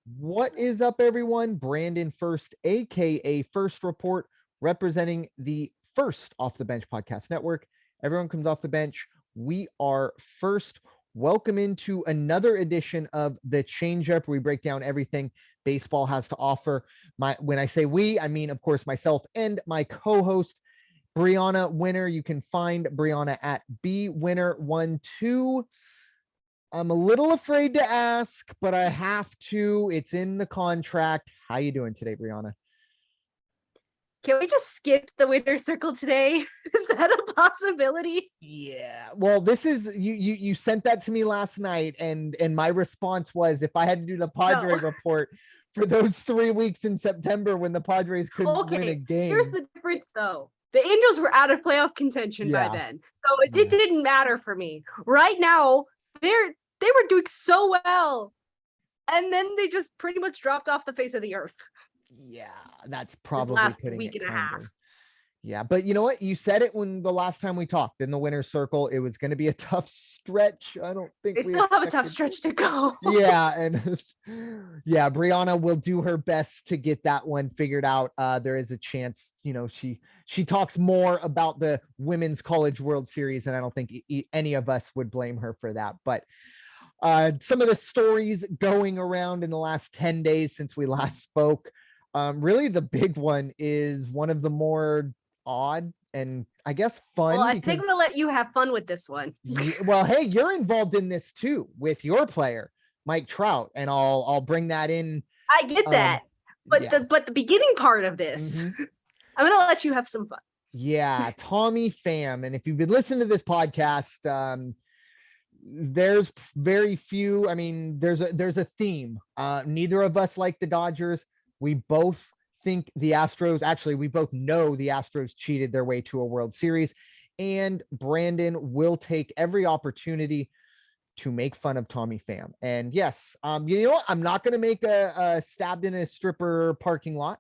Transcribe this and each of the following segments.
What is up, everyone? Brandon Ferst, aka First Report, representing the First Off the Bench Podcast Network. Everyone comes off the bench. We are First. Welcome into another edition of the Changeup, where we break down everything baseball has to offer. When I say we, I mean, of course, myself and my co-host, Bryanna Winner. You can find Bryanna at bwinner12. I'm a little afraid to ask, but I have to. It's in the contract. How you doing today, Bryanna? Can we just skip the winner circle today? Is that a possibility? Yeah. Well, this is you sent that to me last night, and my response was, if I had to do the Padre report for those 3 weeks in September when the Padres couldn't win a game. Here's the difference, though. The Angels were out of playoff contention by then, so it didn't matter for me. Right now, they were doing so well, and then they just pretty much dropped off the face of the earth. Yeah, that's probably last putting week it and a half. Yeah, but you know what? You said it when the last time we talked in the winner's circle. It was going to be a tough stretch. I don't think they still have a tough stretch to go. Yeah, and yeah, Bryanna will do her best to get that one figured out. There is a chance, she talks more about the Women's College World Series, and I don't think any of us would blame her for that. But some of the stories going around in the last 10 days since we last spoke. Really, the big one is one of the more odd and I guess fun. Well, I think I'm gonna let you have fun with this one. Well, hey, you're involved in this too with your player, Mike Trout, and I'll bring that in. I get that, but the beginning part of this, I'm gonna let you have some fun. Yeah, Tommy Pham, and if you've been listening to this podcast, there's very few. I mean, there's a theme. Neither of us like the Dodgers. We both think the Astros, actually, we both know the Astros cheated their way to a World Series, and Brandon will take every opportunity to make fun of Tommy Pham. And yes, you know what? I'm not going to make a stabbed in a stripper parking lot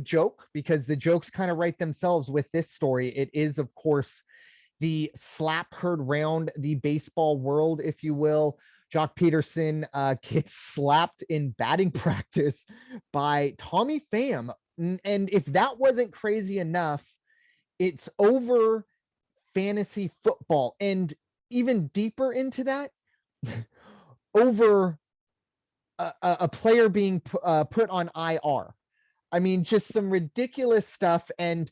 joke, because the jokes kind of write themselves with this story. It is, of course, the slap heard round the baseball world, if you will. Jock Peterson gets slapped in batting practice by Tommy Pham. And if that wasn't crazy enough, it's over fantasy football. And even deeper into that, over a player being put on IR. I mean, just some ridiculous stuff. And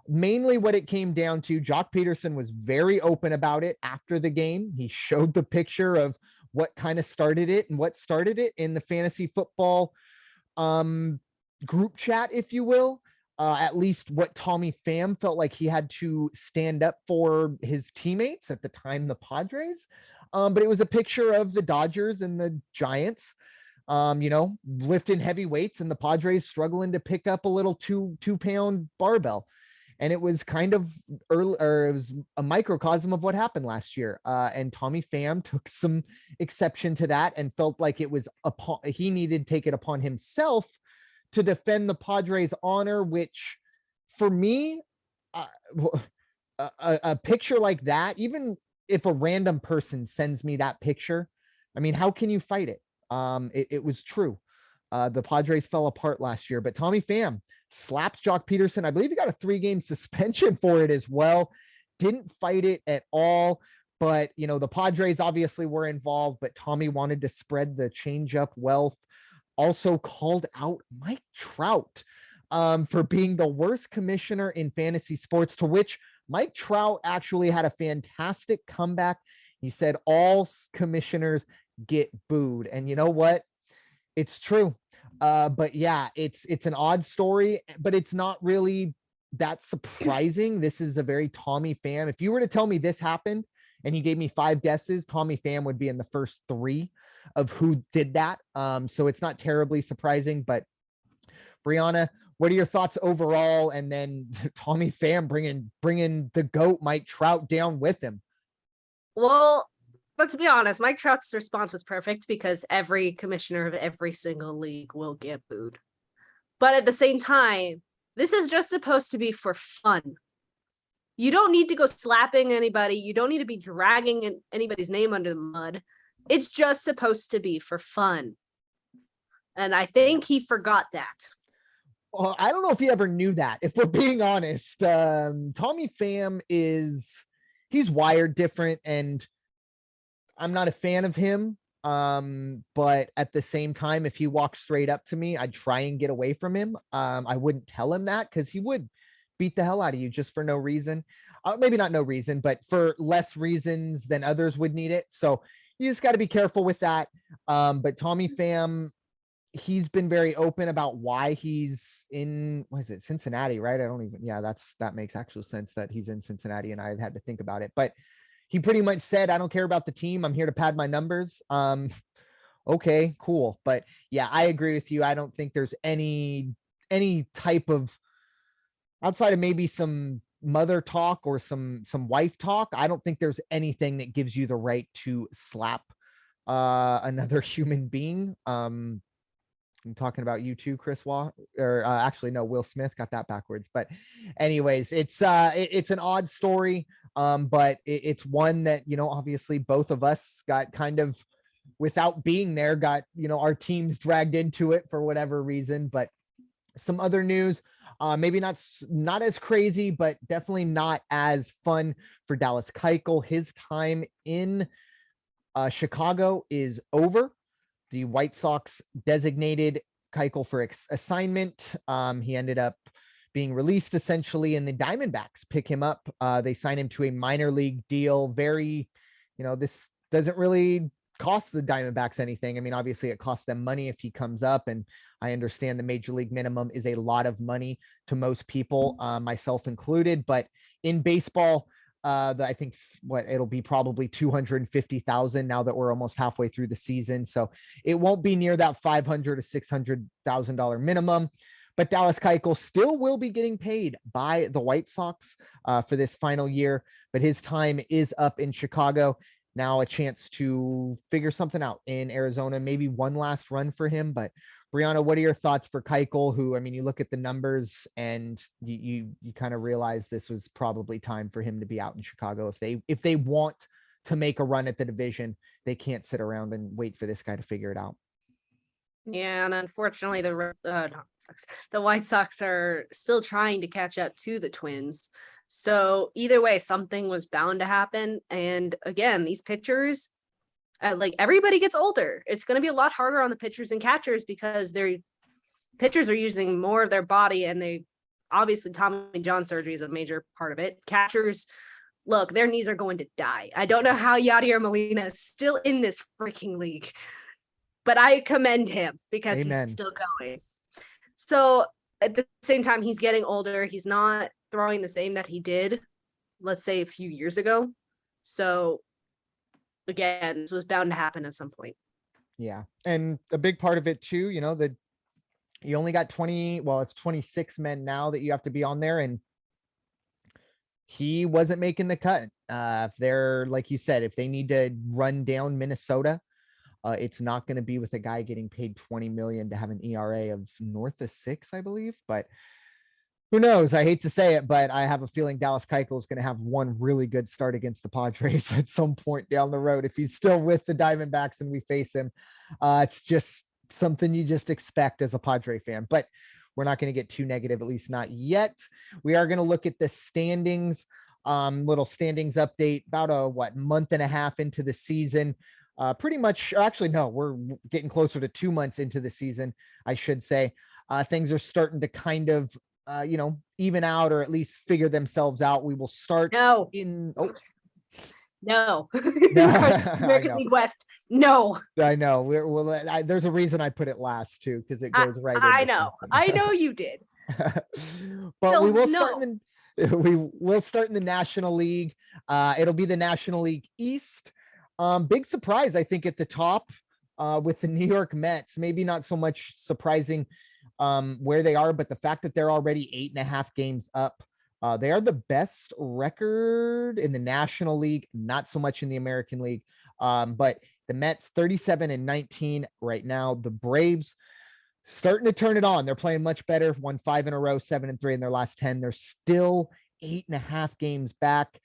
mainly what it came down to, Jock Peterson was very open about it after the game. He showed the picture of what kind of started it and what started it in the fantasy football group chat, if you will. At least what Tommy Pham felt like he had to stand up for his teammates, at the time the Padres. But it was a picture of the Dodgers and the Giants, lifting heavy weights, and the Padres struggling to pick up a little two-pound barbell. And it was kind of early, or it was a microcosm of what happened last year. And Tommy Pham took some exception to that and felt like it was he needed to take it upon himself to defend the Padres' honor, which for me, a picture like that, even if a random person sends me that picture, I mean, how can you fight it? It was true. The Padres fell apart last year, but Tommy Pham slaps Jock Peterson. I believe he got a 3-game suspension for it as well. Didn't fight it at all. But, the Padres obviously were involved, but Tommy wanted to spread the changeup wealth. Also called out Mike Trout for being the worst commissioner in fantasy sports, to which Mike Trout actually had a fantastic comeback. He said all commissioners get booed. And you know what? It's true. But yeah, it's an odd story, but it's not really that surprising. This is a very Tommy Pham. If you were to tell me this happened and he gave me 5 guesses, Tommy Pham would be in the first 3 of who did that. So it's not terribly surprising. But Bryanna, what are your thoughts overall? And then Tommy Pham bringing the GOAT Mike Trout down with him. Well, let's be honest, Mike Trout's response was perfect, because every commissioner of every single league will get booed. But at the same time, this is just supposed to be for fun. You don't need to go slapping anybody. You don't need to be dragging anybody's name under the mud. It's just supposed to be for fun. And I think he forgot that. Well, I don't know if he ever knew that, if we're being honest. Tommy Pham he's wired different, and I'm not a fan of him. But at the same time, if he walked straight up to me, I'd try and get away from him. I wouldn't tell him that, because he would beat the hell out of you just for no reason. Maybe not no reason, but for less reasons than others would need it. So you just got to be careful with that. But Tommy Pham, he's been very open about why he's in, what is it, Cincinnati, right? That makes actual sense that he's in Cincinnati, and I had to think about it. But he pretty much said, I don't care about the team. I'm here to pad my numbers. Okay, cool. But yeah, I agree with you. I don't think there's any type of, outside of maybe some mother talk or some wife talk, I don't think there's anything that gives you the right to slap another human being. I'm talking about you too, Chris Waugh, or actually no, Will Smith, got that backwards. But anyways, it's an odd story. But it's one that, obviously both of us got kind of, without being there, got, our teams dragged into it for whatever reason. But some other news, maybe not as crazy, but definitely not as fun for Dallas Keuchel. His time in Chicago is over. The White Sox designated Keuchel for assignment. He ended up being released essentially, and the Diamondbacks pick him up. They sign him to a minor league deal. Very, this doesn't really cost the Diamondbacks anything. I mean, obviously it costs them money if he comes up, and I understand the major league minimum is a lot of money to most people, myself included. But in baseball, I think it'll be probably 250,000 now that we're almost halfway through the season. So it won't be near that $500,000 to $600,000 minimum. But Dallas Keuchel still will be getting paid by the White Sox for this final year. But his time is up in Chicago. Now a chance to figure something out in Arizona, maybe one last run for him. But Bryanna, what are your thoughts for Keuchel, who, I mean, you look at the numbers and you kind of realize this was probably time for him to be out in Chicago. If they want to make a run at the division, they can't sit around and wait for this guy to figure it out. Yeah, and unfortunately, the White Sox are still trying to catch up to the Twins. So either way, something was bound to happen. And again, these pitchers, like, everybody gets older. It's going to be a lot harder on the pitchers and catchers because their pitchers are using more of their body, and they obviously Tommy John surgery is a major part of it. Catchers, look, their knees are going to die. I don't know how Yadier Molina is still in this freaking league, but I commend him because Amen. He's still going. So at the same time, he's getting older. He's not throwing the same that he did, let's say, a few years ago. So again, this was bound to happen at some point. Yeah. And a big part of it too, that you only got 26 men now that you have to be on there, and he wasn't making the cut. If they're, like you said, if they need to run down Minnesota, it's not going to be with a guy getting paid $20 million to have an ERA of north of 6, I believe. But who knows? I hate to say it, but I have a feeling Dallas Keuchel is going to have one really good start against the Padres at some point down the road. If he's still with the Diamondbacks and we face him, it's just something you just expect as a Padre fan. But we're not going to get too negative, at least not yet. We are going to look at the standings, little standings update, about a month and a half into the season. Pretty much, actually, no, we're getting closer to 2 months into the season, I should say. Things are starting to kind of, even out, or at least figure themselves out. We will start No. American League West. No. I know. There's a reason I put it last too, because it goes right. I know. I know you did. But we will start in the National League. It'll be the National League East. Big surprise, I think, at the top with the New York Mets. Maybe not so much surprising where they are, but the fact that they're already 8.5 games up. They are the best record in the National League, not so much in the American League. But the Mets 37-19 right now. The Braves starting to turn it on. They're playing much better. Won 5 in a row, 7-3 in their last 10. They're still 8.5 games back.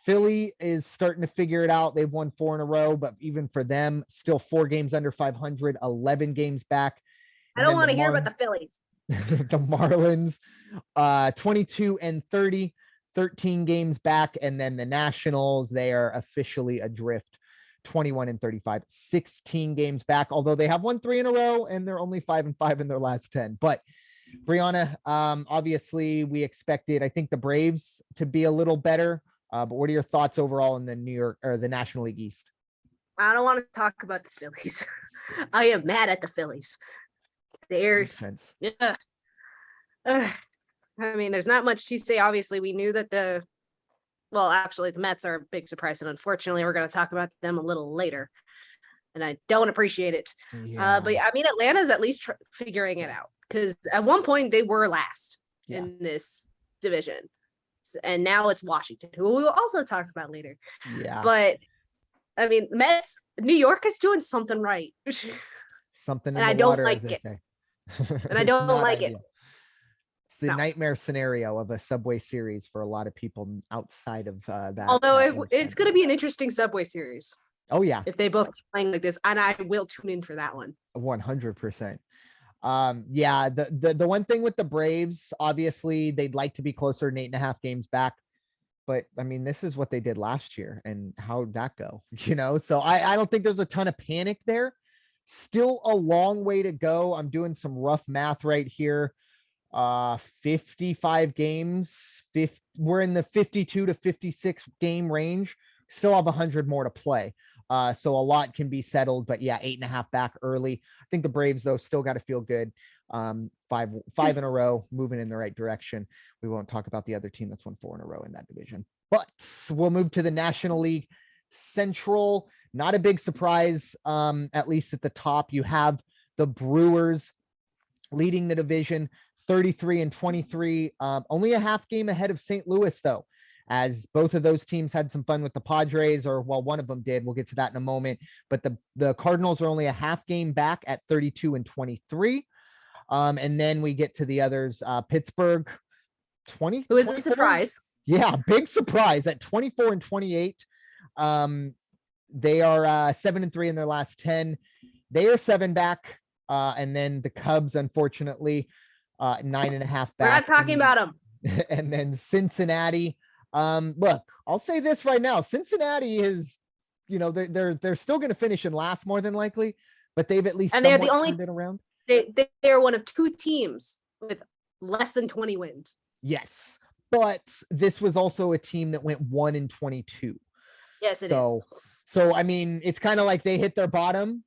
Philly is starting to figure it out. They've won 4 in a row, but even for them, still 4 games under 500, 11 games back. I don't want to hear about the Phillies. The Marlins, 22-30, 13 games back. And then the Nationals, they are officially adrift, 21-35, 16 games back, although they have won 3 in a row and they're only 5-5 in their last 10. But Bryanna, obviously we expected, I think, the Braves to be a little better. But what are your thoughts overall in the New York or the National League East? I don't want to talk about the Phillies. I am mad at the Phillies. They're, yeah. I mean, there's not much to say. Obviously, we knew that the Mets are a big surprise, and unfortunately, we're going to talk about them a little later. And I don't appreciate it. Yeah. But I mean, Atlanta's at least figuring it out, because at one point they were last in this division, and now it's Washington, who we will also talk about later. Yeah. But I mean, Mets, New York is doing something right. Something, and I don't like it. And I don't like it. It's the nightmare scenario of a Subway Series for a lot of people outside of that. Although it's going to be an interesting Subway Series. Oh yeah, if they both keep playing like this, and I will tune in for that one. 100%. Yeah, the one thing with the Braves, obviously they'd like to be closer than 8.5 games back. But I mean, this is what they did last year, and how'd that go? So I don't think there's a ton of panic there. Still a long way to go. I'm doing some rough math right here. 55 games. We're in the 52 to 56 game range. Still have 100 more to play. So a lot can be settled, but yeah, 8.5 back early. I think the Braves, though, still got to feel good. Five in a row, moving in the right direction. We won't talk about the other team that's won 4 in a row in that division, but we'll move to the National League Central. Not a big surprise, at least at the top. You have the Brewers leading the division, 33-23, only a half game ahead of St. Louis, though, as both of those teams had some fun with the Padres, or well, one of them did. We'll get to that in a moment. But the Cardinals are only a half game back at 32-23. And then we get to the others, Pittsburgh, 20. Who is the surprise? Yeah, big surprise at 24-28. They are 7-3 in their last 10. They are 7 back. And then the Cubs, unfortunately, 9.5 back. We're not talking about them. And then Cincinnati. Look, I'll say this right now. Cincinnati is, they're still going to finish in last more than likely, but they've at least, and they're the only turned it around. They're one of 2 teams with less than 20 wins. Yes, but this was also a team that went 1-22. Yes, it is. So I mean, it's kind of like they hit their bottom.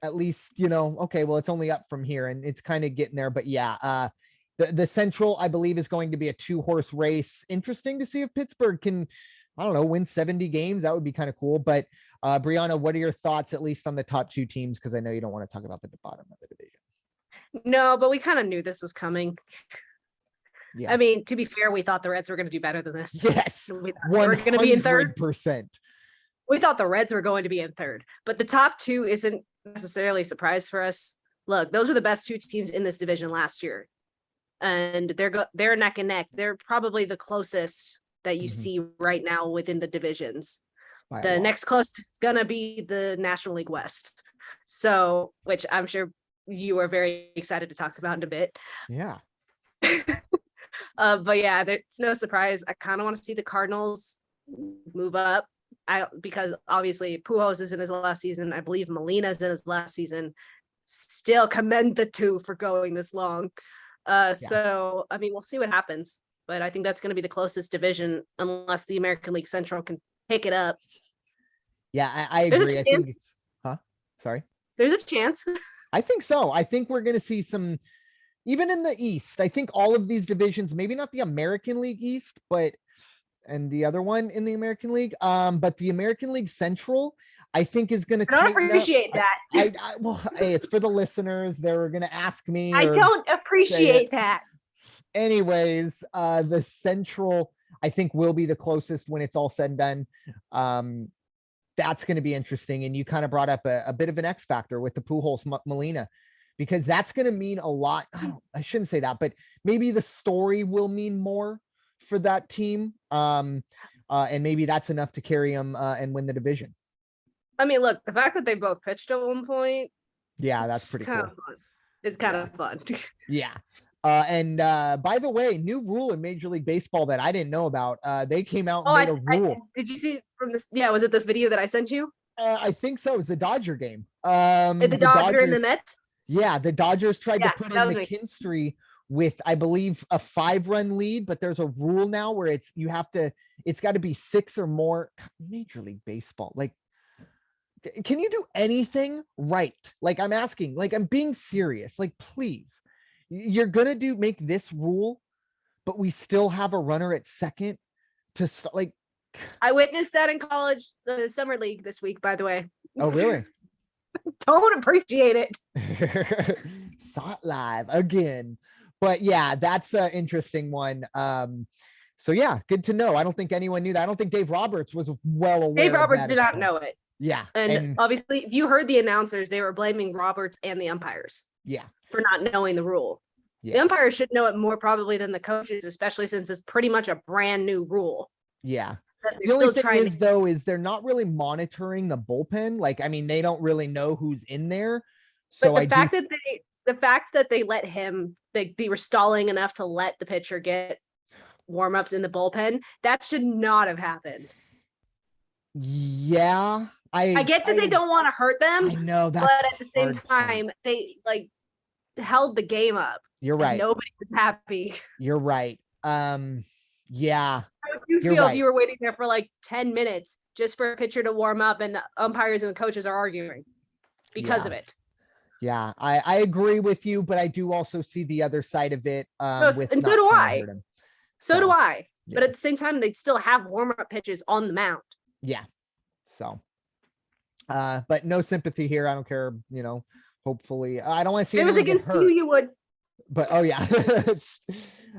At least, okay, well, it's only up from here, and it's kind of getting there. But yeah, the Central, I believe, is going to be a 2-horse race. Interesting to see if Pittsburgh can, I don't know, win 70 games. That would be kind of cool. But Bryanna, what are your thoughts, at least on the top 2 teams? Because I know you don't want to talk about the bottom of the division. No, but we kind of knew this was coming. Yeah. I mean, to be fair, we thought the Reds were going to do better than this. Yes. We thought they were going to be in third. 100%. We thought the Reds were going to be in third, but the top 2 isn't necessarily a surprise for us. Look, those were the best 2 teams in this division last year, and they're neck and neck. They're probably the closest that you see right now within the divisions. The next closest is gonna be the National League West, so which I'm sure you are very excited to talk about in a bit. Yeah. But yeah, it's no surprise. I kind of want to see the Cardinals move up. Because obviously Pujols is in his last season. I believe Molina's in his last season. Still commend the 2 for going this long. So, I mean, we'll see what happens. But I think that's going to be the closest division unless the American League Central can pick it up. Yeah, I agree. I think it's, sorry. There's a chance. I think so. I think we're going to see some, even in the East. I think all of these divisions, maybe not the American League East, and the other one in the American League. But the American League Central, I think, is going to. I don't appreciate that. Well, hey, it's for the listeners. They're going to ask me. I don't appreciate that. Anyways, the Central, I think, will be the closest when it's all said and done. That's going to be interesting. And you kind of brought up a bit of an X factor with the Pujols Molina, because that's going to mean a lot. I shouldn't say that, but maybe the story will mean more for that team, and maybe that's enough to carry them and win the division. I mean, look, the fact that they both pitched at one point, yeah, that's pretty cool. It's kind of fun. Yeah. And by the way, new rule in Major League Baseball that I didn't know about. They came out and made a rule. Did you see from this? Yeah, was it the video that I sent you? I think so. It was the Dodger game. The Dodger and the Mets? Yeah, the Dodgers tried to put in McKinstry with, I believe, a 5-run lead, but there's a rule now where it's got to be 6 or more. Major League Baseball, like, can you do anything right? Like, I'm asking, like, I'm being serious. Like, please, you're gonna make this rule, but we still have a runner at second to start. Like, I witnessed that in college, the summer league this week, by the way. Oh, really? Don't appreciate it. Saw it live again. But yeah, that's an interesting one. So yeah, good to know. I don't think anyone knew that. I don't think Dave Roberts was well aware. Dave Roberts did not know it. Yeah. And obviously, if you heard the announcers, they were blaming Roberts and the umpires. Yeah. For not knowing the rule. Yeah. The umpires should know it more probably than the coaches, especially since it's pretty much a brand new rule. Yeah. The only thing is they're not really monitoring the bullpen. Like, I mean, they don't really know who's in there. So but the fact that they let him, they were stalling enough to let the pitcher get warm-ups in the bullpen, that should not have happened. Yeah. I get that they don't want to hurt them. I know that, but at the same time, they like held the game up. You're right. Nobody was happy. You're right. Yeah. How would you feel if you were waiting there for like 10 minutes just for a pitcher to warm up and the umpires and the coaches are arguing because of it? Yeah, I agree with you, but I do also see the other side of it. And so do I. So do I. Yeah. But at the same time, they'd still have warm-up pitches on the mound. Yeah. So, but no sympathy here. I don't care, hopefully. I don't want to see if it was against you, you would. But oh yeah.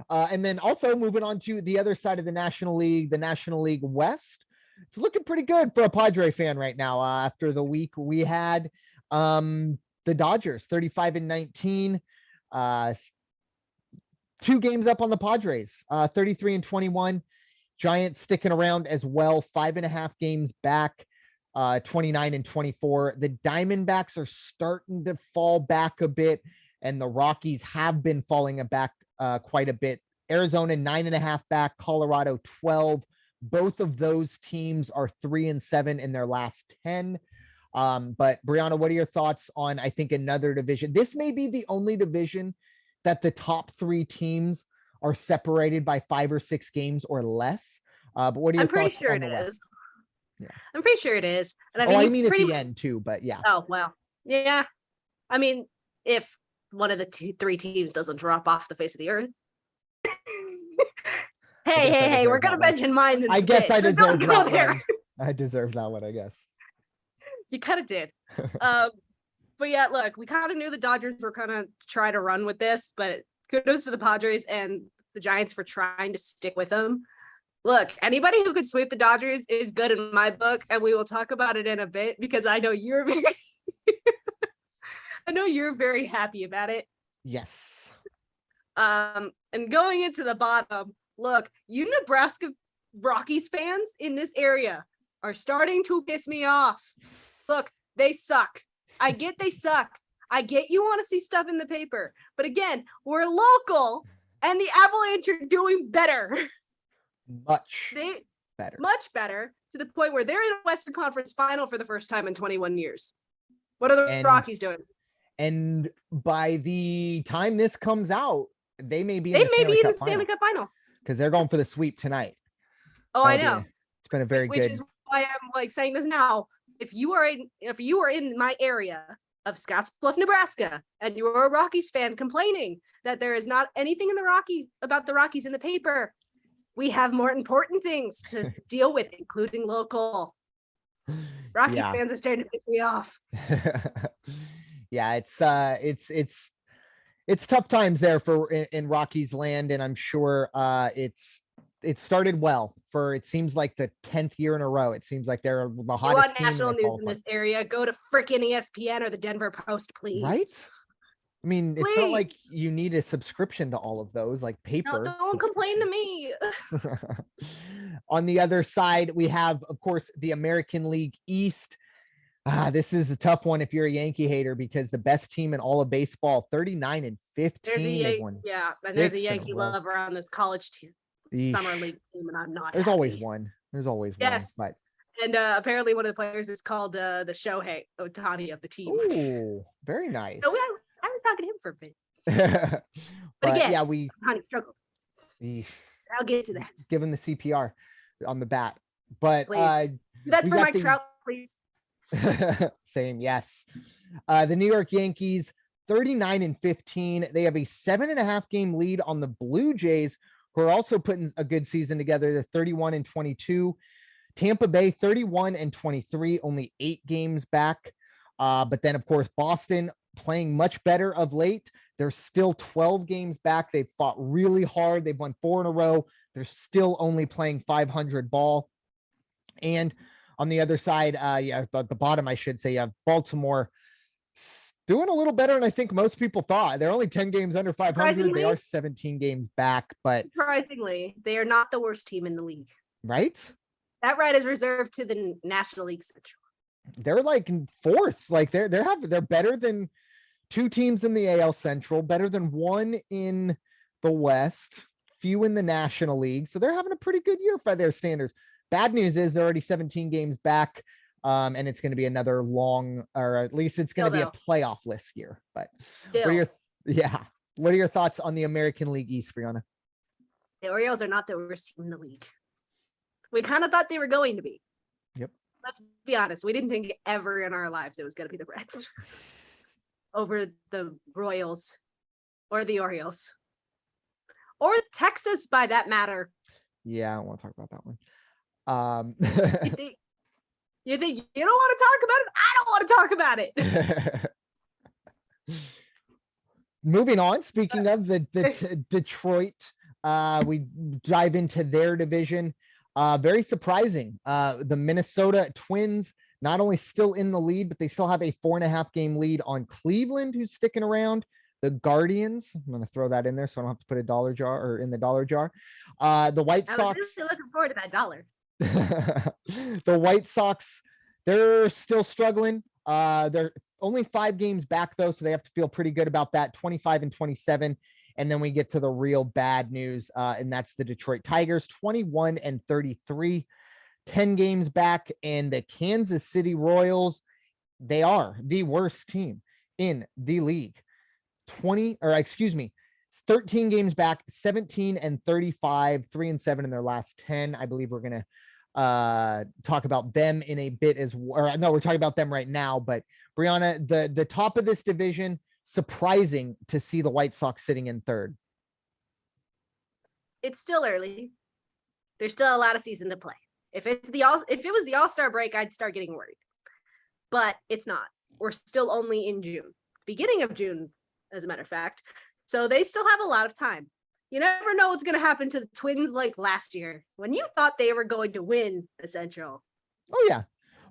And then also moving on to the other side of the National League West. It's looking pretty good for a Padre fan right now. After the week we had, the Dodgers 35-19, 2 games up on the Padres, 33-21. Giants sticking around as well, 5.5 games back, 29-24. The Diamondbacks are starting to fall back a bit, and the Rockies have been falling back quite a bit. Arizona 9.5 back, Colorado 12. Both of those teams are 3-7 in their last 10. But Bryanna, what are your thoughts on, I think, another division? This may be the only division that the top 3 teams are separated by 5 or 6 games or less. But what are your thoughts? I'm pretty sure it is. Yeah. I'm pretty sure it is. And I mean at the end too, but yeah. Oh, well. Yeah. I mean, if one of the 3 teams doesn't drop off the face of the earth. hey, we're going to mention mine. I guess I deserve that one. I deserve that one, I guess. You kind of did. But yeah, look, we kind of knew the Dodgers were kind of try to run with this, but kudos to the Padres and the Giants for trying to stick with them. Look, anybody who could sweep the Dodgers is good in my book, and we will talk about it in a bit because I know you're very happy about it. Yes. And going into the bottom, look, you Nebraska Rockies fans in this area are starting to piss me off. Look, they suck. I get they suck. I get you want to see stuff in the paper. But again, we're local and the Avalanche are doing better. Much better to the point where they're in a Western Conference final for the first time in 21 years. What are the Rockies doing? And by the time this comes out, they may be in the Stanley Cup final because they're going for the sweep tonight. Oh, I know. It's been a very good. Which is why I'm like saying this now. If you are in my area of Scottsbluff, Nebraska, and you are a Rockies fan complaining that there is not anything in about the Rockies in the paper, we have more important things to deal with, including local. Rockies fans are starting to piss me off. Yeah, it's tough times there in Rockies land, and I'm sure it started well for, it seems like the 10th year in a row. It seems like they're the hottest team national news in this area. Go to freaking ESPN or the Denver Post, please. Right? I mean, it's not like you need a subscription to all of those, like paper. No, don't complain to me. On the other side, we have, of course, the American League East. This is a tough one if you're a Yankee hater, because the best team in all of baseball, 39 and 15. There's There's a Yankee lover on this college team, summer league team, and I'm not. There's happy. always one. There's always yes. one. But and apparently one of the players is called the Shohei Ohtani of the team. Ooh, very nice. So I was talking to him for a bit. but again, yeah, Ohtani struggled. I'll get to that. Give him the CPR on the bat. But that's for Mike Trout, please. Same, yes. The New York Yankees, 39 and 15. They have a 7.5 game lead on the Blue Jays, who are also putting a good season together. They're 31 and 22. Tampa Bay, 31 and 23, only 8 games back. But then, of course, Boston playing much better of late. They're still 12 games back. They've fought really hard. They've won 4 in a row. They're still only playing 500 ball. And on the other side, at the bottom, I should say, you have Baltimore doing a little better than I think most people thought. They're only 10 games under 500. They are 17 games back, but surprisingly, they are not the worst team in the league. Right? That right is reserved to the National League Central. They're like 4th. Like they're better than 2 teams in the AL Central, better than 1 in the West, few in the National League. So they're having a pretty good year by their standards. Bad news is they're already 17 games back, and it's going to be another long, or at least it's going to be a playoff-less year. But still, what are your thoughts on the American League East, Bryanna? The Orioles are not the worst team in the league. We kind of thought they were going to be. Yep. Let's be honest. We didn't think ever in our lives it was going to be the Reds over the Royals or the Orioles or Texas, by that matter. Yeah, I don't want to talk about that one. You think you don't want to talk about it? I don't want to talk about it. Moving on, speaking of the Detroit, we dive into their division. Very surprising. The Minnesota Twins, not only still in the lead, but they still have a 4.5 game lead on Cleveland, who's sticking around. The Guardians, I'm going to throw that in there so I don't have to put a dollar jar or in the dollar jar. The White Sox. I was really looking forward to that dollar. The White Sox, they're still struggling. They're only 5 games back though, so they have to feel pretty good about that. 25 and 27. And then we get to the real bad news, and that's the Detroit Tigers, 21 and 33, 10 games back. And the Kansas City Royals, they are the worst team in the league. 13 games back, 17 and 35, 3 and 7 in their last 10. I believe we're going to talk about them in a bit we're talking about them right now. But Bryanna, the top of this division, surprising to see the White Sox sitting in 3rd. It's still early. There's still a lot of season to play. If it was the All-Star break, I'd start getting worried. But it's not. We're still only in June. Beginning of June, as a matter of fact. So they still have a lot of time. You never know what's going to happen to the Twins like last year when you thought they were going to win the Central. Oh, yeah.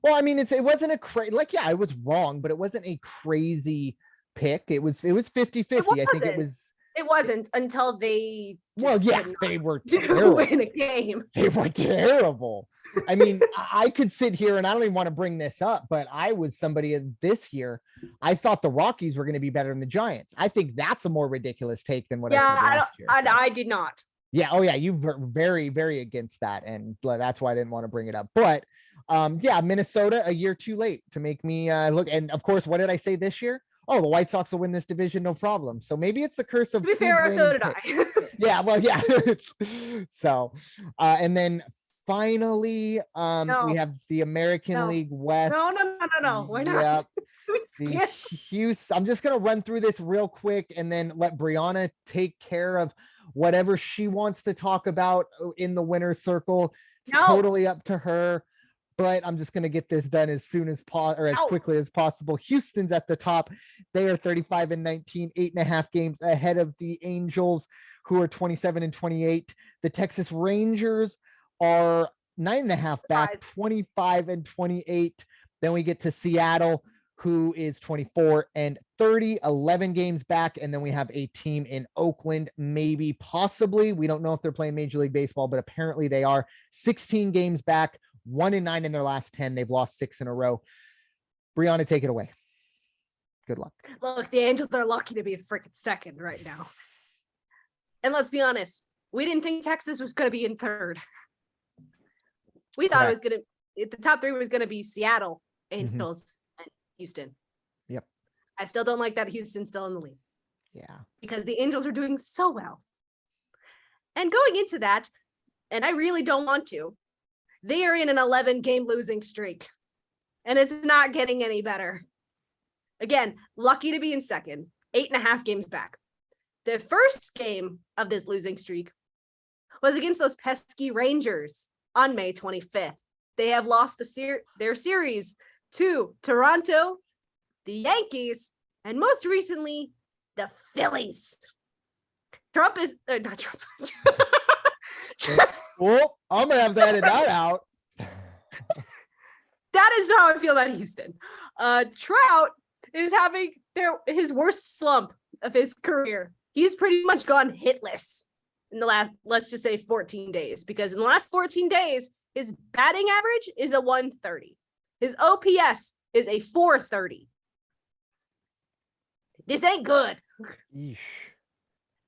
Well, I mean, it wasn't a crazy, I was wrong, but it wasn't a crazy pick. It was 50-50. I think it wasn't until they they were terrible. Win a game. They were terrible. I mean, I could sit here and I don't even want to bring this up, but I was somebody this year. I thought the Rockies were going to be better than the Giants. I think that's a more ridiculous take than what I said last year. I did not. Yeah. Oh yeah. You were very, very against that. And that's why I didn't want to bring it up, but Minnesota a year too late to make me look. And of course, what did I say this year? Oh, the White Sox will win this division, no problem. So maybe it's the curse of. To be fair, so did I. Yeah, well, yeah. So, and then finally, we have the American League West. No. We're not. I'm just gonna run through this real quick and then let Bryanna take care of whatever she wants to talk about in the winner's circle. It's totally up to her. But I'm just going to get this done as soon as quickly as possible. Houston's at the top. They are 35 and 19, 8.5 games ahead of the Angels, who are 27 and 28. The Texas Rangers are 9.5 back, 25 and 28. Then we get to Seattle, who is 24 and 30, 11 games back. And then we have a team in Oakland, maybe, possibly. We don't know if they're playing Major League Baseball, but apparently they are 16 games back. 1 and 9 in their last 10. They've lost 6 in a row. Bryanna, take it away. Good luck. Look, the Angels are lucky to be a freaking second right now. And let's be honest, we didn't think Texas was going to be in third. We thought it was going to, the top three was going to be Seattle, Angels, and Houston. Yep. I still don't like that Houston's still in the league. Yeah. Because the Angels are doing so well. And going into that, and I really don't want to, they are in an 11-game losing streak. And it's not getting any better. Again, lucky to be in second, 8.5 games back. The first game of this losing streak was against those pesky Rangers on May 25th. They have lost their series to Toronto, the Yankees, and most recently, the Phillies. Trump is not Trump. Well, I'm gonna have to edit that out. That is how I feel about Houston. Trout is having his worst slump of his career. He's pretty much gone hitless in the last, let's just say 14 days, because in the last 14 days, his batting average is a 130. His OPS is a 430. This ain't good. Yeesh.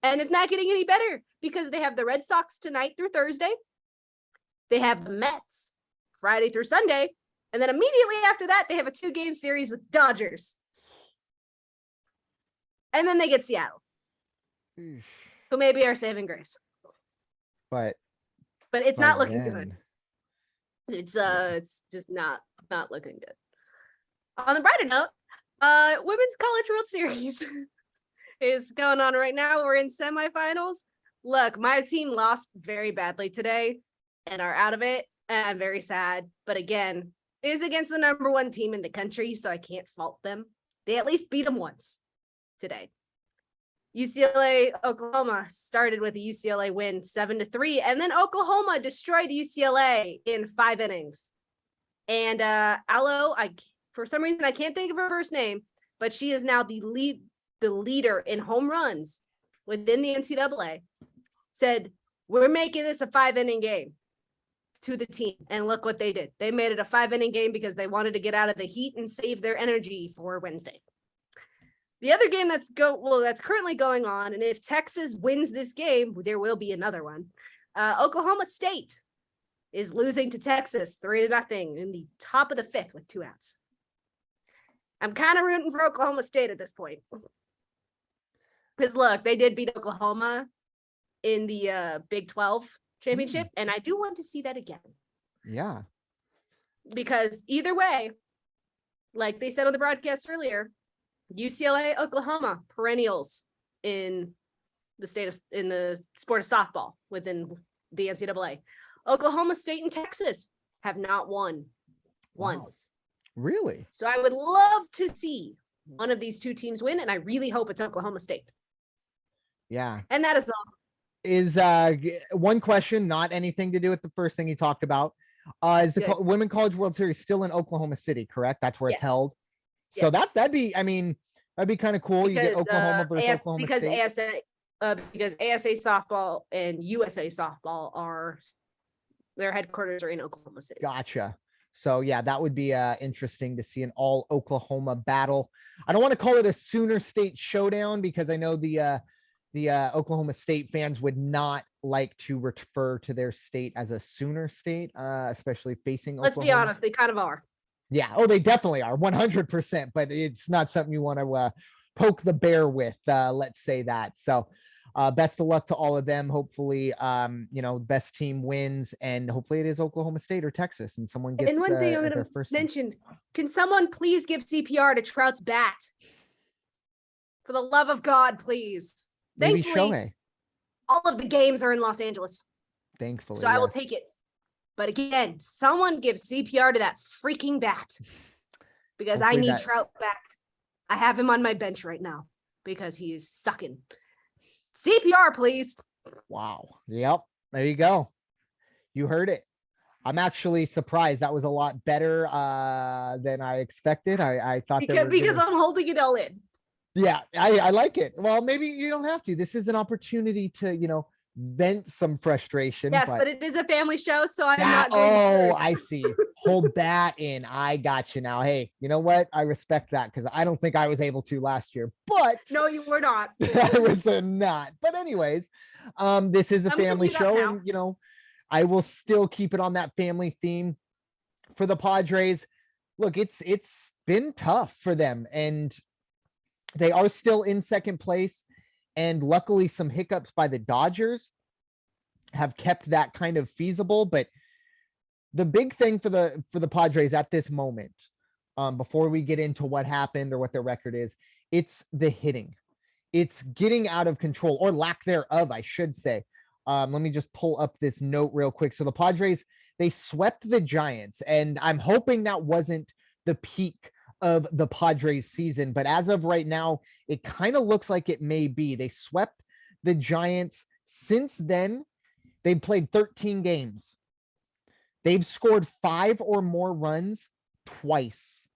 And it's not getting any better because they have the Red Sox tonight through Thursday. They have the Mets Friday through Sunday. And then immediately after that, they have a 2-game series with Dodgers. And then they get Seattle, who may be our saving grace. But it's not looking good. It's just not looking good. On the brighter note, Women's College World Series is going on right now. We're in semifinals. Look, my team lost very badly today and are out of it. And I'm very sad. But again, it is against the number 1 team in the country, so I can't fault them. They at least beat them once today. UCLA, Oklahoma started with a UCLA win 7-3, and then Oklahoma destroyed UCLA in 5 innings. And Aloe, for some reason I can't think of her first name, but she is now the leader in home runs within the NCAA. Said, we're making this a 5-inning game to the team, and look what they did. They made it a 5-inning game because they wanted to get out of the heat and save their energy for Wednesday. The other game that's currently going on, and if Texas wins this game, there will be another one. Oklahoma State is losing to Texas 3-0 in the top of the 5th with 2 outs. I'm kind of rooting for Oklahoma State at this point. Because look, they did beat Oklahoma in the Big 12 championship, and I do want to see that again. Yeah. Because either way, like they said on the broadcast earlier, UCLA, Oklahoma, perennials in the sport of softball within the NCAA. Oklahoma State and Texas have not won once. Really? So I would love to see one of these 2 teams win, and I really hope it's Oklahoma State. Yeah. And that is all. Is one question, not anything to do with the first thing you talked about. Is the Women's College World Series still in Oklahoma City, correct? That's where it's held. So that'd be kind of cool. Because, you get Oklahoma versus Oklahoma State. Because ASA softball and USA softball their headquarters are in Oklahoma City. Gotcha. So yeah, that would be interesting to see an all Oklahoma battle. I don't want to call it a Sooner State showdown because I know the Oklahoma State fans would not like to refer to their state as a Sooner State, especially facing Let's Oklahoma. be honest, they kind of are. Yeah. Oh, they definitely are 100%, but it's not something you want to poke the bear with. Let's say that. So best of luck to all of them. Hopefully, best team wins, and hopefully it is Oklahoma State or Texas, and someone gets. And one thing I'm going to mention: can someone please give CPR to Trout's bat? For the love of God, please. Maybe Thankfully, Shohei. all of the games are in Los Angeles. Thankfully, so I will take it. But again, someone give CPR to that freaking bat, because hopefully I need Trout back. I have him on my bench right now because he is sucking. CPR, please. Wow. Yep. There you go. You heard it. I'm actually surprised. That was a lot better than I expected. I thought because I'm holding it all in. Yeah, I like it. Well, maybe you don't have to. This is an opportunity to, vent some frustration. Yes, but it is a family show, so I'm not going oh, to. I see. Hold that in. I got you now. Hey, you know what? I respect that because I don't think I was able to last year, but No, you were not. I was not. But anyways, this is a family show, and I will still keep it on that family theme for the Padres. Look, it's been tough for them, and they are still in second place. And luckily, some hiccups by the Dodgers have kept that kind of feasible. But the big thing for the Padres at this moment, before we get into what happened or what their record is, it's the hitting. It's getting out of control, or lack thereof, I should say. Let me just pull up this note real quick. So the Padres, they swept the Giants, and I'm hoping that wasn't the peak of the Padres season, but as of right now, it kind of looks like it may be. They swept the Giants. Since then, they've played 13 games. They've scored 5 or more runs twice.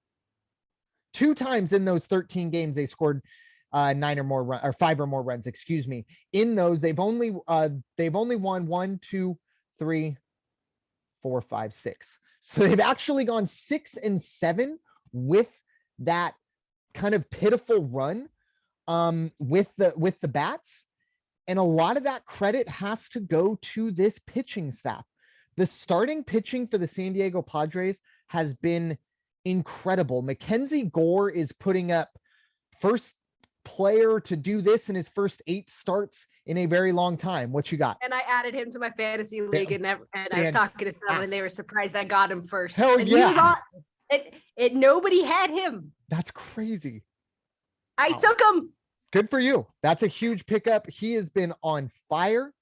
2 times in those 13 games, they scored 9 or more or 5 or more runs, excuse me. In those, they've only won 1, 2, 3, 4, 5, 6. So they've actually gone 6 and 7 with that kind of pitiful run with the bats. And a lot of that credit has to go to this pitching staff. The starting pitching for the San Diego Padres has been incredible. Mackenzie Gore is putting up first player to do this in his first 8 starts in a very long time. What you got? And I added him to my fantasy league, and I was talking to someone, and they were surprised I got him first. Hell and yeah. He was on it. Nobody had him. That's crazy. I took him. Good for you. That's a huge pickup. He has been on fire,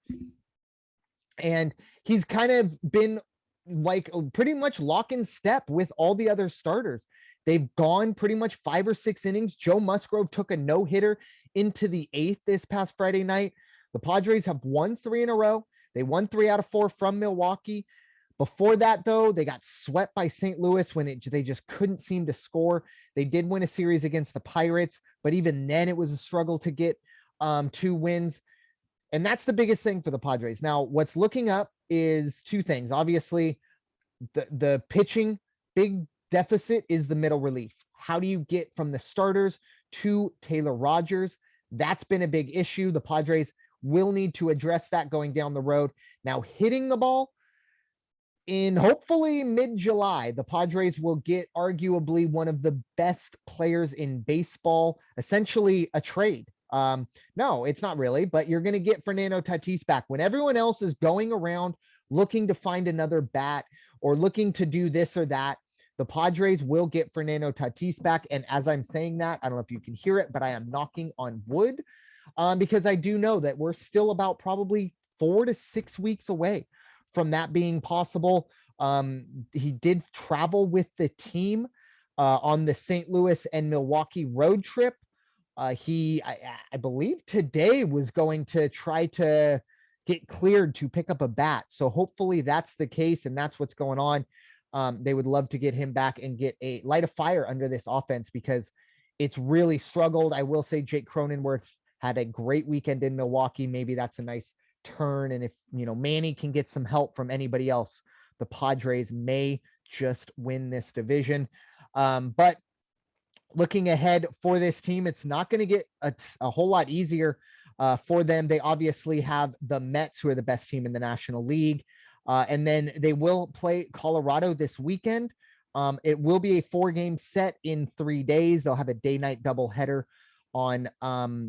and he's kind of been like pretty much lock in step with all the other starters. They've gone pretty much 5 or 6 innings. Joe Musgrove took a no-hitter into the 8th this past Friday night. The Padres have won 3 in a row. They won 3 out of 4 from Milwaukee. Before that, though, they got swept by St. Louis when they just couldn't seem to score. They did win a series against the Pirates, but even then it was a struggle to get 2 wins. And that's the biggest thing for the Padres. Now, what's looking up is 2 things. Obviously, the pitching, big deficit is the middle relief. How do you get from the starters to Taylor Rogers? That's been a big issue. The Padres will need to address that going down the road. Now, hitting the ball, in hopefully mid-July, the Padres will get arguably one of the best players in baseball, essentially a trade. No, it's not really, but you're going to get Fernando Tatis back. When everyone else is going around looking to find another bat or looking to do this or that, the Padres will get Fernando Tatis back. And as I'm saying that, I don't know if you can hear it, but I am knocking on wood because I do know that we're still about probably 4 to 6 weeks away from that being possible. He did travel with the team on the St. Louis and Milwaukee road trip. I believe today was going to try to get cleared to pick up a bat. So hopefully that's the case, and that's what's going on. They would love to get him back and get a light of fire under this offense because it's really struggled. I will say Jake Cronenworth had a great weekend in Milwaukee. Maybe that's a nice turn. And if, Manny can get some help from anybody else, the Padres may just win this division. But looking ahead for this team, it's not going to get a whole lot easier for them. They obviously have the Mets, who are the best team in the National League. And then they will play Colorado this weekend. It will be a 4-game set in 3 days. They'll have a day-night doubleheader on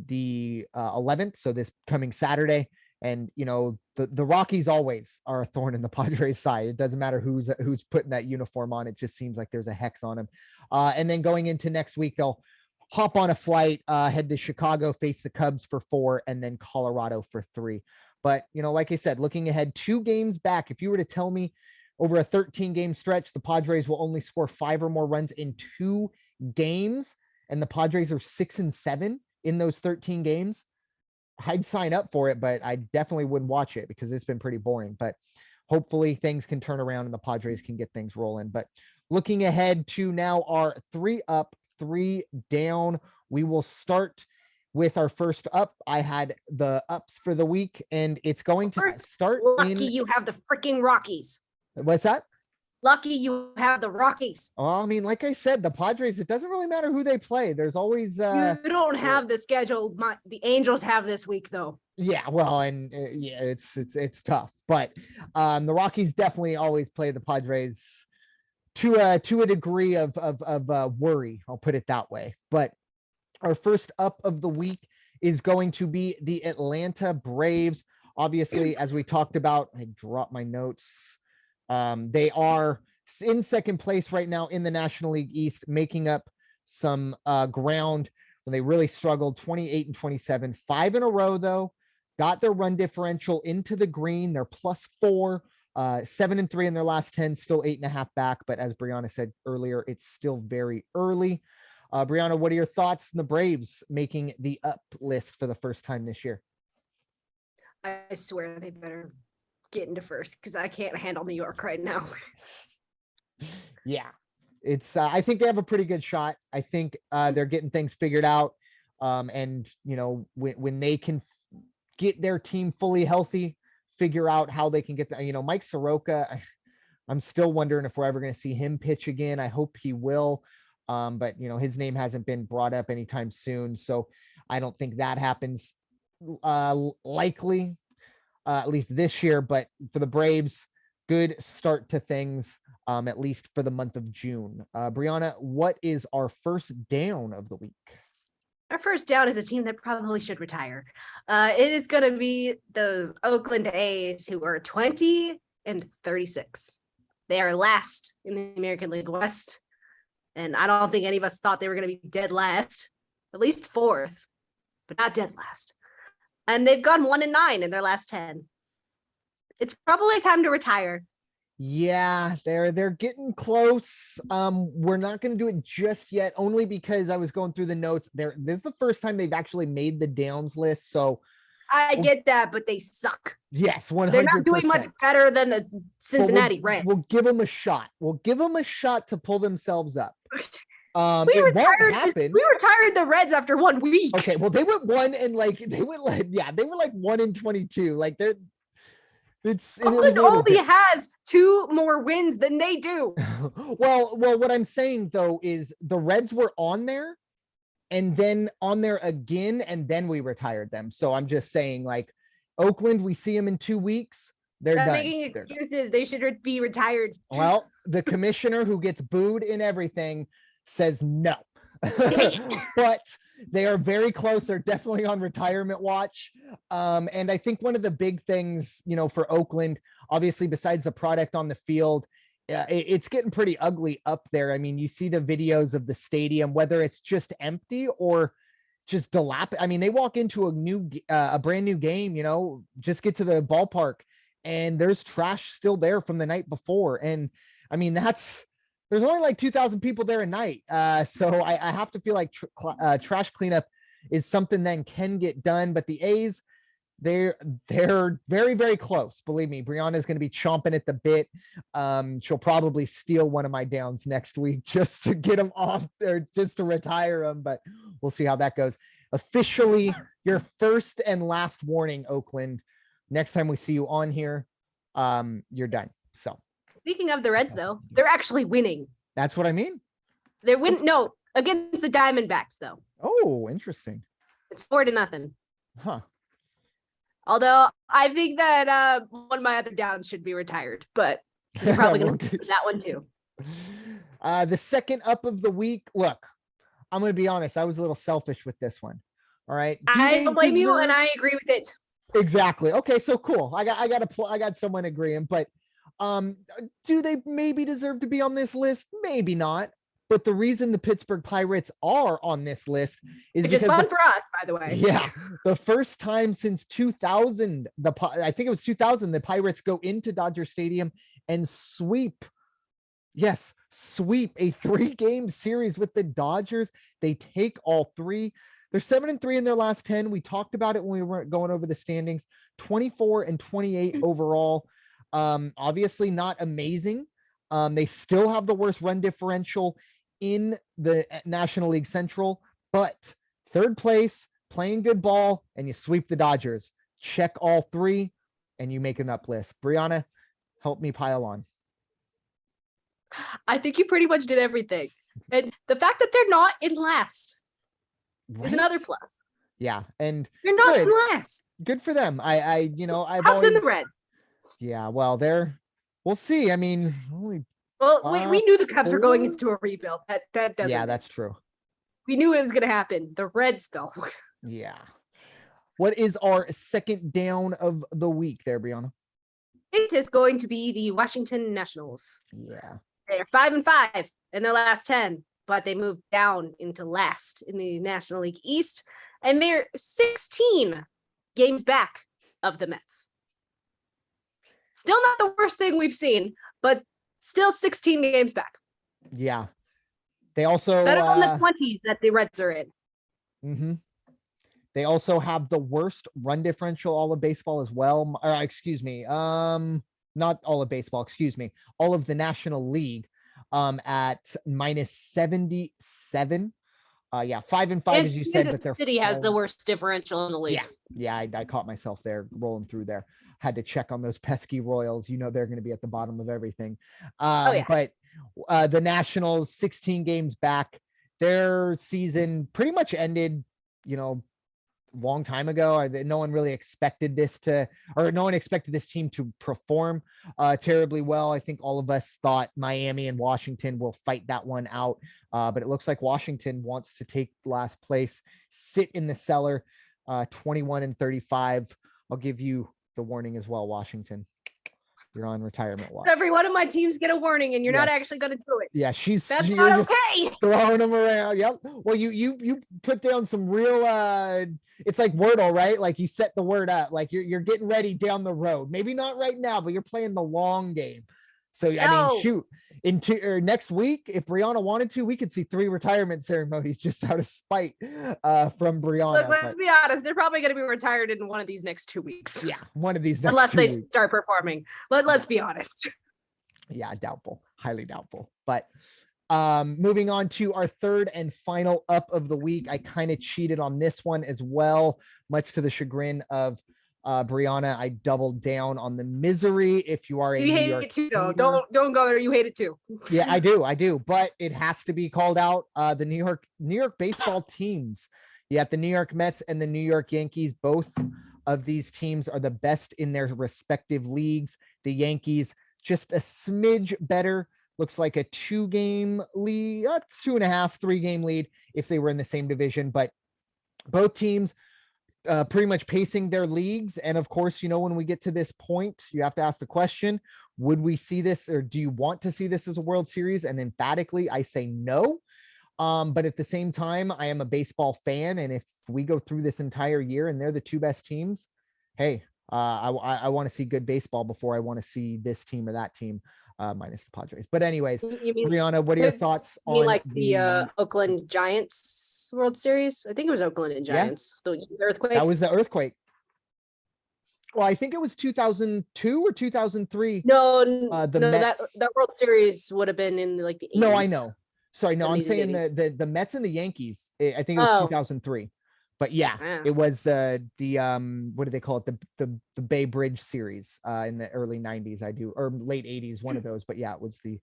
the 11th. So this coming Saturday. And, the Rockies always are a thorn in the Padres side. It doesn't matter who's putting that uniform on. It just seems like there's a hex on them. And then going into next week, they'll hop on a flight, head to Chicago, face the Cubs for 4, and then Colorado for 3. But, like I said, looking ahead 2 games back, if you were to tell me over a 13-game stretch, the Padres will only score 5 or more runs in 2 games, and the Padres are 6 and 7 in those 13 games, I'd sign up for it, but I definitely wouldn't watch it because it's been pretty boring. But hopefully things can turn around and the Padres can get things rolling. But looking ahead to now our 3 up, 3 down, we will start with our first up. I had the ups for the week, and it's going to start Lucky you have the freaking Rockies. What's that? Lucky you have the Rockies. Well, I mean, like I said, the Padres, it doesn't really matter who they play. There's always you don't have the schedule. The Angels have this week though. Yeah, well, and yeah, it's tough, but the Rockies definitely always play the Padres to a degree of worry. I'll put it that way. But our first up of the week is going to be the Atlanta Braves. Obviously, as we talked about, I dropped my notes. They are in second place right now in the National League East, making up some ground when they really struggled. 28 and 27, 5 in a row though. Got their run differential into the green. They're +4, 7 and 3 in their last 10, still 8.5 back. But as Bryanna said earlier, it's still very early. Bryanna, what are your thoughts on the Braves making the up list for the first time this year? I swear they better get into first because I can't handle New York right now. Yeah, it's I think they have a pretty good shot. I think they're getting things figured out. And you know, when they can get their team fully healthy, figure out how they can get the, you know, Mike Soroka, I'm still wondering if we're ever going to see him pitch again. I hope he will. But you know, his name hasn't been brought up anytime soon. So I don't think that happens likely, at least this year. But for the Braves, good start to things, at least for the month of June. Bryanna, what is our first down of the week? Our first down is a team that probably should retire. It is going to be those Oakland A's, who are 20 and 36. They are last in the American League West. And I don't think any of us thought they were going to be dead last, at least fourth, but not dead last. And they've gone 1-9 in their last 10. It's probably time to retire. Yeah, they're getting close. We're not going to do it just yet, only because I was going through the notes. This is the first time they've actually made the downs list. So I get that, but they suck. Yes, 100%. They're not doing much better than the Cincinnati Reds. We'll give them a shot. We'll give them a shot to pull themselves up. We retired the Reds after 1 week. Okay, well, they went 1-22. Like Oakland only has 2 more wins than they do. Well, what I'm saying though is the Reds were on there and then on there again, and then we retired them. So I'm just saying, like, Oakland, we see them in 2 weeks. They're done. Making excuses. They should be retired. Well, the commissioner who gets booed in everything says no. But they are very close. They're definitely on retirement watch. And I think one of the big things, you know, for Oakland, obviously, besides the product on the field, it's getting pretty ugly up there. I mean, you see the videos of the stadium, whether it's just empty or just dilapidated. I mean, they walk into a brand new game, you know, just get to the ballpark and there's trash still there from the night before. And I mean, there's only like 2,000 people there a night. So I have to feel like trash cleanup is something that can get done. But the A's, they're very, very close. Believe me, Bryanna is going to be chomping at the bit. She'll probably steal one of my downs next week just to get them off there, just to retire them. But we'll see how that goes. Officially, your first and last warning, Oakland. Next time we see you on here, you're done. So speaking of the Reds, though, they're actually winning. That's what I mean. They're winning. No, against the Diamondbacks, though. Oh, interesting. It's 4-0. Huh. Although I think that one of my other downs should be retired, but you're probably going to do that one too. The second up of the week. Look, I'm going to be honest. I was a little selfish with this one. All right. I don't blame you, and I agree with it. Exactly. Okay. So cool. I got someone agreeing, but do they maybe deserve to be on this list? Maybe not. But the reason the Pittsburgh Pirates are on this list is which is fun for us, by the way. Yeah, the first time since 2000, I think it was 2000, the Pirates go into Dodger Stadium and sweep a 3-game series with the Dodgers. They take all 3. They're 7-3 in their last 10. We talked about it when we were going over the standings. 24 and 28 overall. Obviously not amazing. They still have the worst run differential in the National League Central, but third place, playing good ball, and you sweep the Dodgers. Check all three, and you make an up list. Bryanna, help me pile on. I think you pretty much did everything. And the fact that they're not in last is another plus. Yeah, and you're not in last. Good for them. I've How's in the Reds? Yeah, well, we'll see. I mean, we knew the Cubs were going into a rebuild. That doesn't. Yeah, that's true. We knew it was going to happen. The Reds, though. Yeah. What is our second down of the week there, Bryanna? It is going to be the Washington Nationals. Yeah. They're 5-5 in their last 10, but they moved down into last in the National League East, and they're 16 games back of the Mets. Still not the worst thing we've seen, but still 16 games back. Yeah. They also better than the 20s that the Reds are in. Mm-hmm. They also have the worst run differential all of baseball as well. Or excuse me, not all of baseball, excuse me, all of the National League at -77. 5-5 as you said, but their City has the worst differential in the league. Yeah, I caught myself there rolling through there. Had to check on those pesky Royals. You know they're going to be at the bottom of everything. But the Nationals, 16 games back. Their season pretty much ended, long time ago. No one really expected no one expected this team to perform terribly well. I think all of us thought Miami and Washington will fight that one out. But it looks like Washington wants to take last place, sit in the cellar, 21-35. I'll give you the warning as well, Washington. You're on retirement watch. Every one of my teams get a warning, and you're not actually going to do it. Yeah, that's not okay. Throwing them around. Yep. Well, you put down some real. It's like Wordle, right? Like you set the word up. Like you're getting ready down the road. Maybe not right now, but you're playing the long game. So I mean, shoot. Next week, if Bryanna wanted to, we could see 3 retirement ceremonies just out of spite from Bryanna. Look, let's be honest. They're probably going to be retired in one of these next 2 weeks. Yeah, one of these next unless 2 they weeks. Start performing. Let's be honest. Yeah, doubtful. Highly doubtful. But moving on to our third and final up of the week. I kind of cheated on this one as well, much to the chagrin of Bryanna. I doubled down on the misery. If you are you hate it too, though. Don't go there. You hate it too. Yeah, I do. But it has to be called out. The New York baseball teams. You got the New York Mets and the New York Yankees. Both of these teams are the best in their respective leagues. The Yankees just a smidge better. Looks like a 2-game lead, 2.5, 3-game lead if they were in the same division. But both teams pretty much pacing their leagues. And of course, when we get to this point, you have to ask the question, would we see this, or do you want to see this as a World Series? And emphatically, I say no. But at the same time, I am a baseball fan. And if we go through this entire year and they're the 2 best teams, hey, I want to see good baseball before I want to see this team or that team, minus the Padres. But anyways, Bryanna, what are your thoughts on the Oakland Giants World Series? I think it was Oakland and Giants. Yeah. The earthquake. That was the earthquake. Well, I think it was 2002 or 2003. No, that World Series would have been in the 80s. No, I know. Sorry, no, I'm saying the Mets and the Yankees. I think it was 2003. But it was the what do they call it? The Bay Bridge series in the early 90s, or late 80s, one of those. But yeah, it was the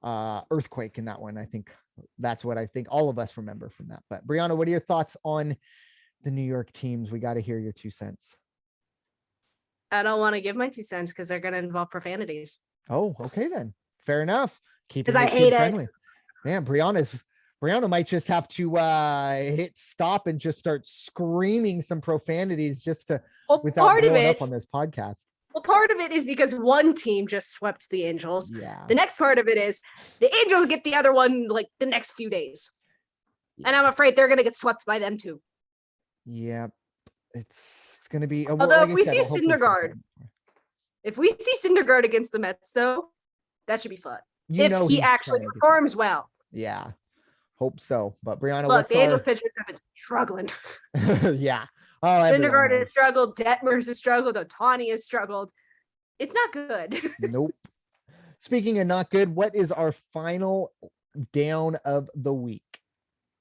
earthquake in that one. I think that's what I think all of us remember from that. But Bryanna, what are your thoughts on the New York teams? We got to hear your 2 cents. I don't want to give my 2 cents because they're going to involve profanities. Oh, okay then. Fair enough. Because I hate it. Man, Bryanna might just have to hit stop and just start screaming some profanities just to without blowing up on this podcast. Well, part of it is because one team just swept the Angels. Yeah. The next part of it is the Angels get the other one the next few days. Yeah. And I'm afraid they're going to get swept by them too. Yeah. It's going to be. Although if we see Syndergaard against the Mets, though, that should be fun. If he actually performs well. Yeah. Hope so. But Bryanna, look, the Angels pitchers have been struggling. Yeah. Syndergaard has struggled. Detmers has struggled. Ohtani has struggled. It's not good. Nope. Speaking of not good, what is our final down of the week?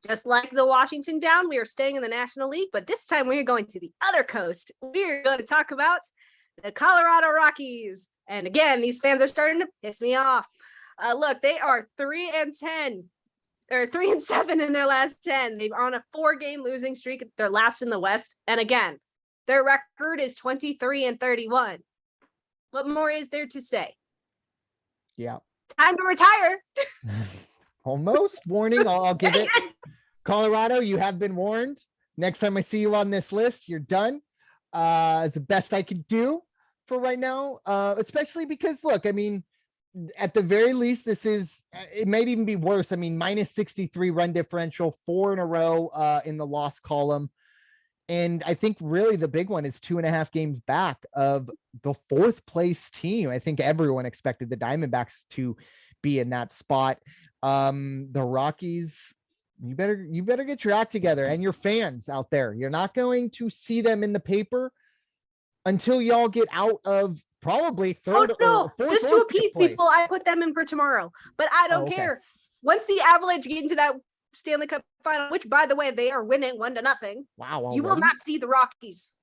Just like the Washington Down, we are staying in the National League, but this time we are going to the other coast. We are going to talk about the Colorado Rockies. And again, these fans are starting to piss me off. Look, they are 3-10 or 3-7 in their last 10. They're on a 4-game losing streak. They're last in the West. And again, their record is 23-31. What more is there to say? Yeah. Time to retire. Almost warning. I'll give it. Colorado, you have been warned. Next time I see you on this list, you're done. It's the best I can do for right now. Especially because, look, I mean, at the very least, this is, it might even be worse. I mean, minus 63 run differential, 4 in a row in the loss column. And I think really the big one is 2.5 games back of the 4th place team. I think everyone expected the Diamondbacks to be in that spot. The Rockies, you better get your act together, and your fans out there. You're not going to see them in the paper until y'all get out of probably third. Oh no, just to appease place. people, I put them in for tomorrow. But I don't care. Once the Avalanche get into that Stanley Cup final, which by the way, they are winning 1-0. Wow. Already? You will not see the Rockies.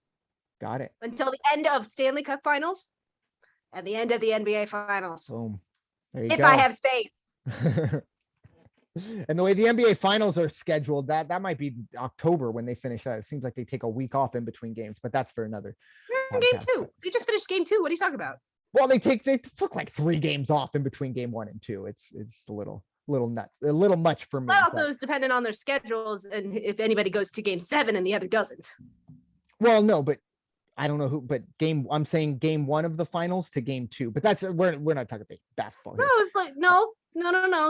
Got it. Until the end of Stanley Cup finals and the end of the NBA finals. Boom. There you if go. I have space. And the way the NBA finals are scheduled, that might be October when they finish that. It seems like they take a week off in between games, but that's for another. Game 2. They just finished game 2. What are you talking about? Well, they took like 3 games off in between game 1 and 2. It's a little nuts, a little much for me. That also is dependent on their schedules and if anybody goes to game 7 and the other doesn't. Well, no, but I don't know who, but I'm saying game 1 of the finals to game 2, but that's, we're not talking about basketball here. No, it's like, no.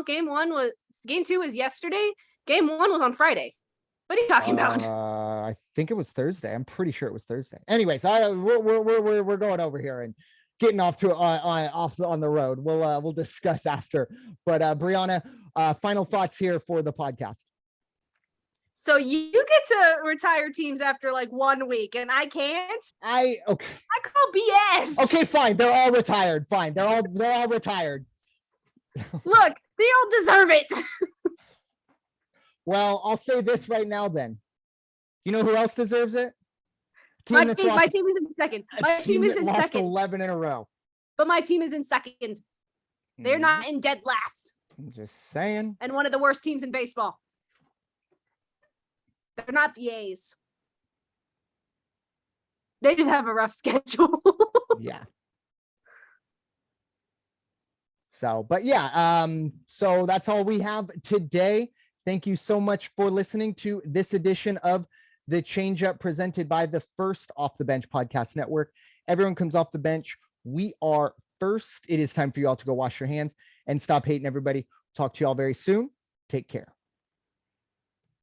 Game 2 was yesterday. Game 1 was on Friday. What are you talking about? I think it was Thursday. I'm pretty sure it was Thursday. Anyways, we're going over here and getting off on the road. We'll discuss after. But Bryanna, final thoughts here for the podcast. So you get to retire teams after like 1 week, and I can't. Okay. I call BS. Okay, fine. They're all retired. Fine. They're all retired. Look, they all deserve it. Well, I'll say this right now then. You know who else deserves it? My team is in second. My team is in second. 11 in a row. But my team is in second. They're not in dead last. I'm just saying. And one of the worst teams in baseball. They're not the A's. They just have a rough schedule. Yeah. So, but yeah, so that's all we have today. Thank you so much for listening to this edition of the Changeup presented by the First Off the Bench Podcast Network. Everyone comes off the bench. We are first. It is time for you all to go wash your hands and stop hating everybody. Talk to you all very soon. Take care.